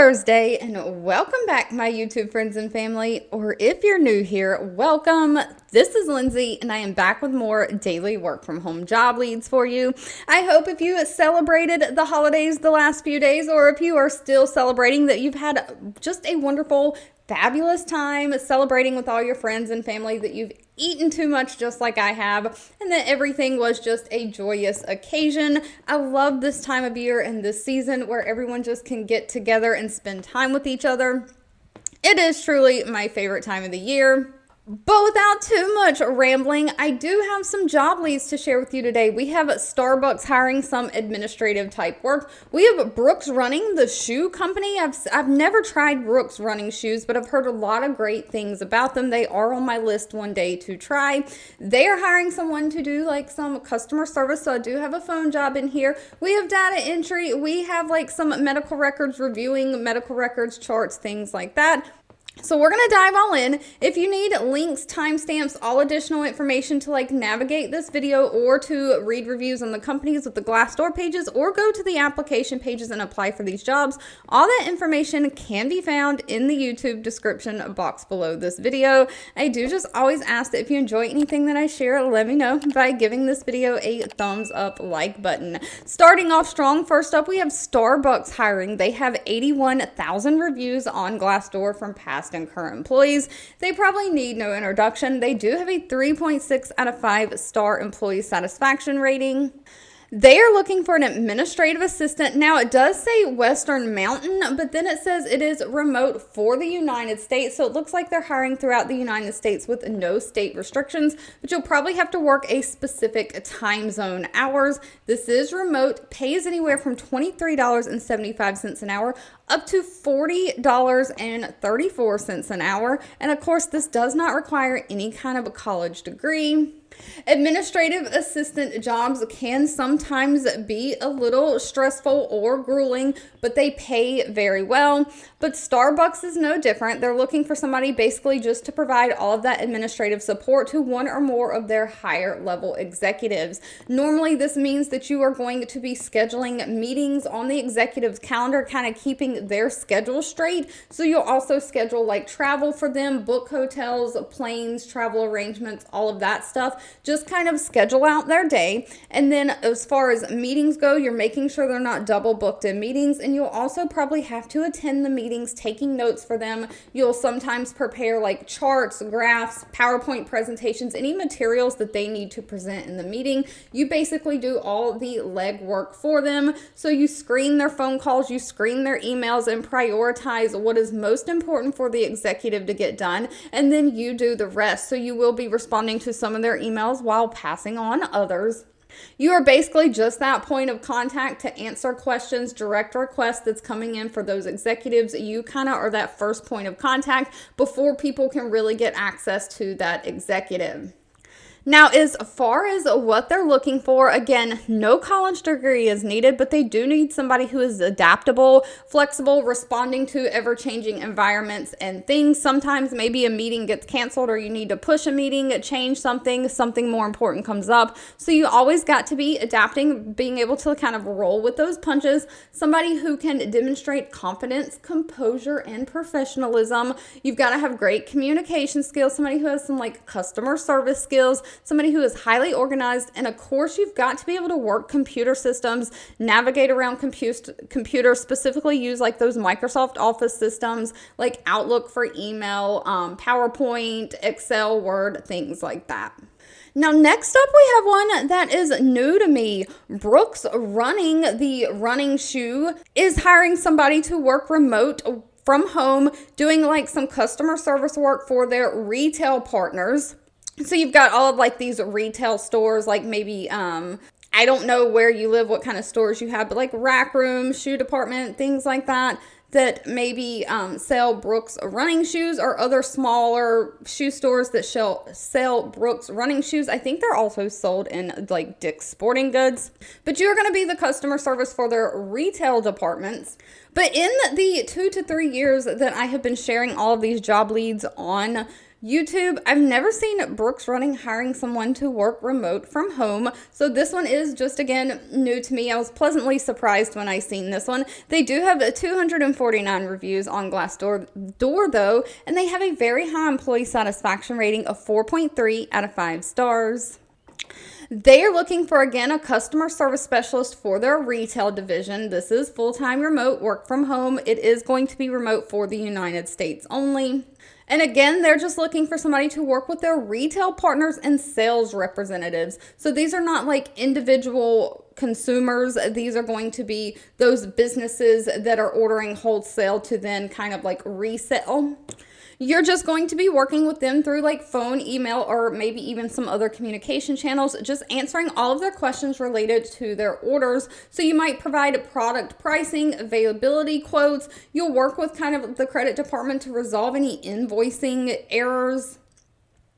Thursday, and welcome back, my YouTube friends and family, or if you're new here, welcome. This is Lindsay, and I am back with more daily work from home job leads for you. I hope if you celebrated the holidays the last few days, or if you are still celebrating, that you've had just a wonderful, fabulous time celebrating with all your friends and family, that you've eaten too much just like I have, and that everything was just a joyous occasion. I love this time of year and this season where everyone just can get together and spend time with each other. It is truly my favorite time of the year. But without too much rambling, I do have some job leads to share with you today. We have Starbucks hiring some administrative type work. We have Brooks Running, the shoe company. I've never tried Brooks Running shoes, but I've heard a lot of great things about them. They are on my list one day to try. They are hiring someone to do like some customer service, so I do have a phone job in here. We have data entry. We have like some medical records, reviewing medical records, charts, things like that. So we're going to dive all in. If you need links, timestamps, all additional information to like navigate this video, or to read reviews on the companies with the Glassdoor pages, or go to the application pages and apply for these jobs, all that information can be found in the YouTube description box below this video. I do just always ask that if you enjoy anything that I share, let me know by giving this video a thumbs up like button. Starting off strong, first up we have Starbucks hiring. They have 81,000 reviews on Glassdoor from past and current employees. They probably need no introduction. They do have a 3.6 out of 5 star employee satisfaction rating. They are looking for an administrative assistant. Now, it does say Western Mountain, but then it says it is remote for the United States. So it looks like they're hiring throughout the United States with no state restrictions, but you'll probably have to work a specific time zone hours. This is remote, pays anywhere from $23.75 an hour up to $40.34 an hour. And of course, this does not require any kind of a college degree. Administrative assistant jobs can sometimes be a little stressful or grueling, but they pay very well. But Starbucks is no different. They're looking for somebody basically just to provide all of that administrative support to one or more of their higher level executives. Normally, this means that you are going to be scheduling meetings on the executive's calendar, kind of keeping their schedule straight. So you'll also schedule like travel for them, book hotels, planes, travel arrangements, all of that stuff. Just kind of schedule out their day. And then as far as meetings go, you're making sure they're not double booked in meetings. And you'll also probably have to attend the meetings, taking notes for them. You'll sometimes prepare like charts, graphs, PowerPoint presentations, any materials that they need to present in the meeting. You basically do all the legwork for them. So you screen their phone calls, you screen their emails, and prioritize what is most important for the executive to get done. And then you do the rest. So you will be responding to some of their emails while passing on others. You are basically just that point of contact to answer questions, direct requests that's coming in for those executives. You kind of are that first point of contact before people can really get access to that executive. Now, as far as what they're looking for, again, no college degree is needed, but they do need somebody who is adaptable, flexible, responding to ever-changing environments and things. Sometimes maybe a meeting gets canceled, or you need to push a meeting, change something more important comes up. So you always got to be adapting, being able to kind of roll with those punches. Somebody who can demonstrate confidence, composure, and professionalism. You've got to have great communication skills, somebody who has some like customer service skills, somebody who is highly organized, and of course you've got to be able to work computer systems, navigate around computers, specifically use like those Microsoft Office systems like Outlook for email, PowerPoint, Excel, Word, things like that. Now, next up, we have one that is new to me. Brooks Running, the running shoe, is hiring somebody to work remote from home, doing like some customer service work for their retail partners. So you've got all of like these retail stores, like maybe, I don't know where you live, what kind of stores you have, but like Rack Room, shoe department, things like that, that maybe sell Brooks running shoes, or other smaller shoe stores that sell Brooks running shoes. I think they're also sold in like Dick's Sporting Goods. But you're going to be the customer service for their retail departments. But in the 2 to 3 years that I have been sharing all of these job leads on YouTube, I've never seen Brooks Running hiring someone to work remote from home. So this one is just, again, new to me. I was pleasantly surprised when I seen this one. They do have 249 reviews on Glassdoor though, and they have a very high employee satisfaction rating of 4.3 out of 5 stars. They are looking for, again, a customer service specialist for their retail division. This is full-time remote work from home. It is going to be remote for the United States only. And again, they're just looking for somebody to work with their retail partners and sales representatives. So these are not like individual consumers. These are going to be those businesses that are ordering wholesale to then kind of like resell. You're just going to be working with them through like phone, email, or maybe even some other communication channels, just answering all of their questions related to their orders. So you might provide product pricing, availability quotes. You'll work with kind of the credit department to resolve any invoicing errors.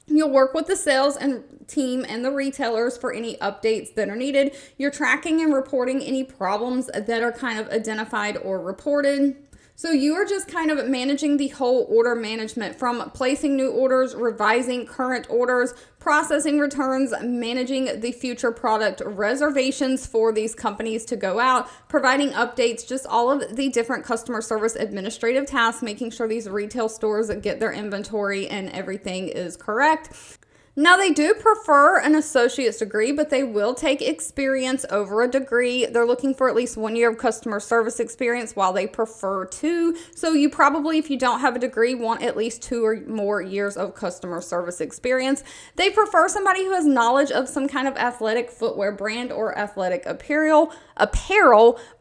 You'll work with the sales and team and the retailers for any updates that are needed. You're tracking and reporting any problems that are kind of identified or reported. So you are just kind of managing the whole order management, from placing new orders, revising current orders, processing returns, managing the future product reservations for these companies to go out, providing updates, just all of the different customer service administrative tasks, making sure these retail stores get their inventory and everything is correct. Now, they do prefer an associate's degree, but they will take experience over a degree. They're looking for at least 1 year of customer service experience, while they prefer 2. So you probably, if you don't have a degree, want at least 2 or more years of customer service experience. They prefer somebody who has knowledge of some kind of athletic footwear brand or athletic apparel,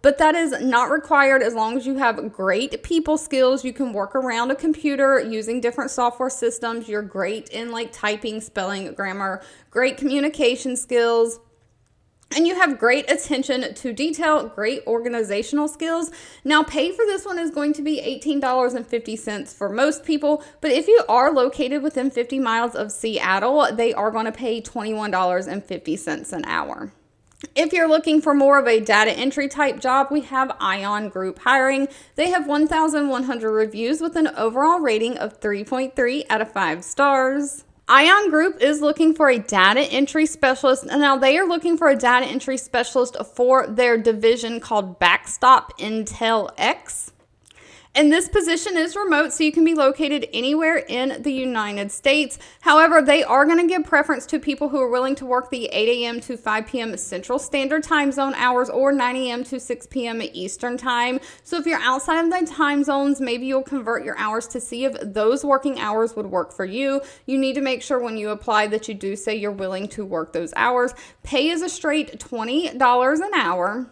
but that is not required as long as you have great people skills. You can work around a computer using different software systems. You're great in like typing, spelling, grammar, great communication skills, and you have great attention to detail, great organizational skills. Now, pay for this one is going to be $18.50 for most people, but if you are located within 50 miles of Seattle, they are going to pay $21.50 an hour. If you're looking for more of a data entry type job, we have Ion Group hiring. They have 1,100 reviews with an overall rating of 3.3 out of 5 stars. Ion Group is looking for a data entry specialist. And now they are looking for a data entry specialist for their division called Backstop Intel X. And this position is remote, so you can be located anywhere in the United States. However, they are going to give preference to people who are willing to work the 8 a.m. to 5 p.m. Central Standard Time Zone hours, or 9 a.m. to 6 p.m. Eastern Time. So if you're outside of the time zones, maybe you'll convert your hours to see if those working hours would work for you. You need to make sure when you apply that you do say you're willing to work those hours. Pay is a straight $20 an hour.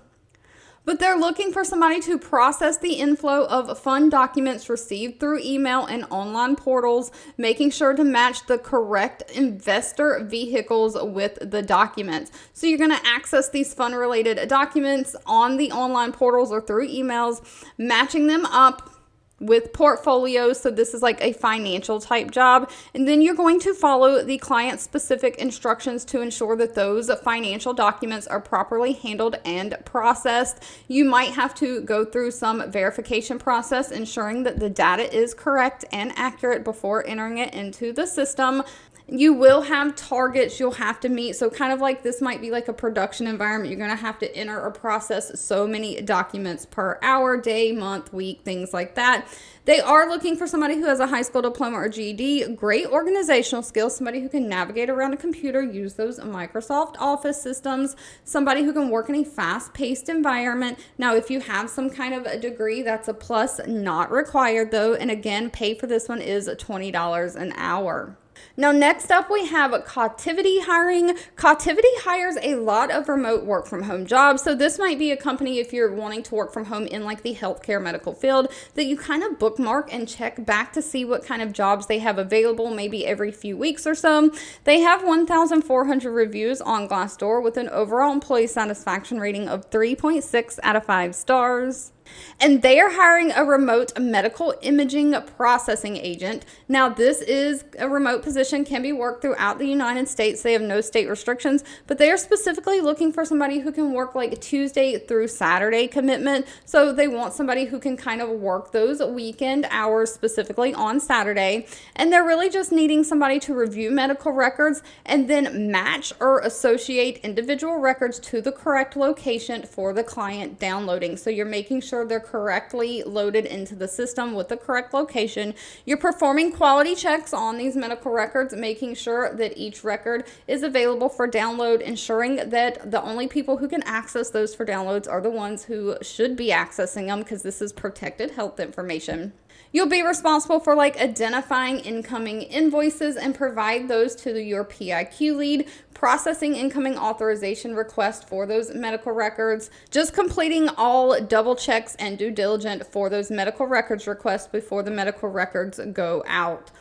But they're looking for somebody to process the inflow of fund documents received through email and online portals, making sure to match the correct investor vehicles with the documents. So you're going to access these fund-related documents on the online portals or through emails, matching them up with portfolios. So this is like a financial type job. And then you're going to follow the client specific instructions to ensure that those financial documents are properly handled and processed. You might have to go through some verification process, ensuring that the data is correct and accurate before entering it into the system. You will have targets you'll have to meet. So kind of like this might be like a production environment. You're going to have to enter or process so many documents per hour, day, month, week, things like that. They are looking for somebody who has a high school diploma or GED, great organizational skills, somebody who can navigate around a computer, use those Microsoft Office systems, somebody who can work in a fast-paced environment. Now, if you have some kind of a degree, that's a plus, not required though. And again, pay for this one is $20 an hour. Now, next up, we have Cotiviti hiring. Cotiviti hires a lot of remote work from home jobs. So this might be a company, if you're wanting to work from home in like the healthcare medical field, that you kind of bookmark and check back to see what kind of jobs they have available, maybe every few weeks or so. They have 1,400 reviews on Glassdoor with an overall employee satisfaction rating of 3.6 out of 5 stars. And they are hiring a remote medical imaging processing agent. Now, this is a remote position, can be worked throughout the United States. They have no state restrictions, but they are specifically looking for somebody who can work like Tuesday through Saturday commitment. So they want somebody who can kind of work those weekend hours specifically on Saturday. And they're really just needing somebody to review medical records and then match or associate individual records to the correct location for the client downloading. So you're making sure they're correctly loaded into the system with the correct location. You're performing quality checks on these medical records, making sure that each record is available for download, ensuring that the only people who can access those for downloads are the ones who should be accessing them, because this is protected health information. You'll be responsible for like identifying incoming invoices and provide those to your PIQ lead, processing incoming authorization requests for those medical records, just completing all double checks and due diligence for those medical records requests before the medical records go out.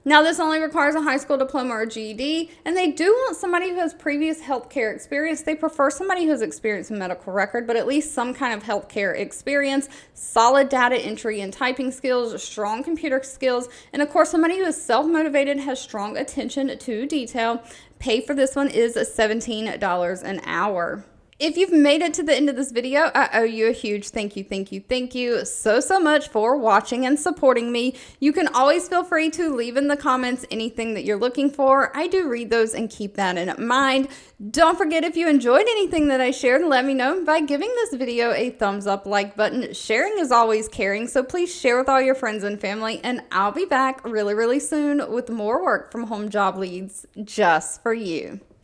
Now, this only requires a high school diploma or GED, and they do want somebody who has previous healthcare experience. They prefer somebody who has experience in medical record, but at least some kind of healthcare experience, solid data entry and typing skills, strong computer skills, and of course, somebody who is self-motivated, has strong attention to detail. Pay for this one is $17 an hour. If you've made it to the end of this video, I owe you a huge thank you so much for watching and supporting me. You can always feel free to leave in the comments anything that you're looking for. I do read those and keep that in mind. Don't forget, if you enjoyed anything that I shared, let me know by giving this video a thumbs up, like button. Sharing is always caring, so please share with all your friends and family, and I'll be back really soon with more work from home job leads just for you.